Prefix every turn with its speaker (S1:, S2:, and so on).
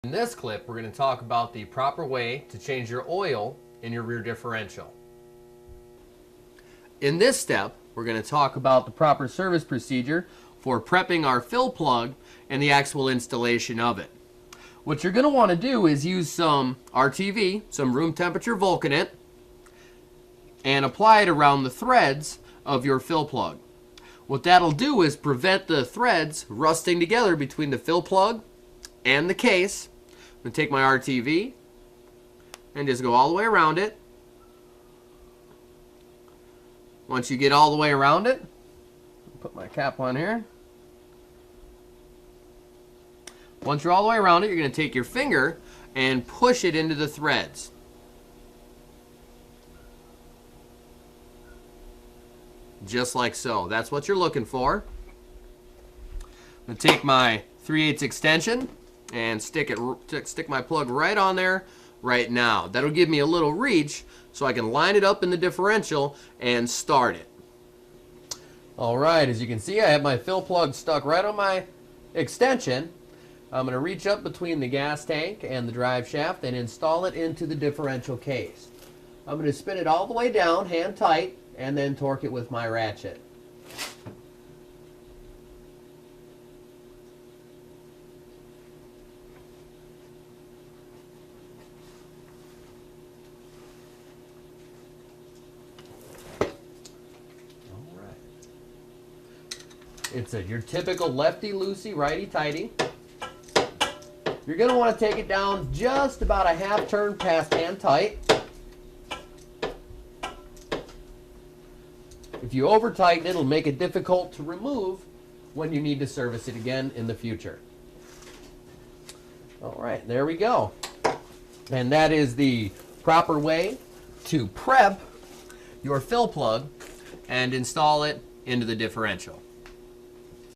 S1: In this clip, we're going to talk about the proper way to change your oil in your rear differential. In this step, we're going to talk about the proper service procedure for prepping our fill plug and the actual installation of it. What you're going to want to do is use some RTV, some room temperature Vulcanate, and apply it around the threads of your fill plug. What that'll do is prevent the threads rusting together between the fill plug and the case. I'm going to take my RTV and just go all the way around it. Once you get all the way around it, put my cap on here. Once you're all the way around it, you're going to take your finger and push it into the threads. Just like so. That's what you're looking for. I'm going to take my 3/8 extension and stick my plug right on there right now. That'll give me a little reach so I can line it up in the differential and start it. Alright, as you can see, I have my fill plug stuck right on my extension. I'm going to reach up between the gas tank and the drive shaft and install it into the differential case. I'm going to spin it all the way down, hand tight, and then torque it with my ratchet. It's your typical lefty-loosey, righty-tighty. You're going to want to take it down just about a half turn past hand tight. If you over tighten it, it'll make it difficult to remove when you need to service it again in the future. All right, there we go. And that is the proper way to prep your fill plug and install it into the differential.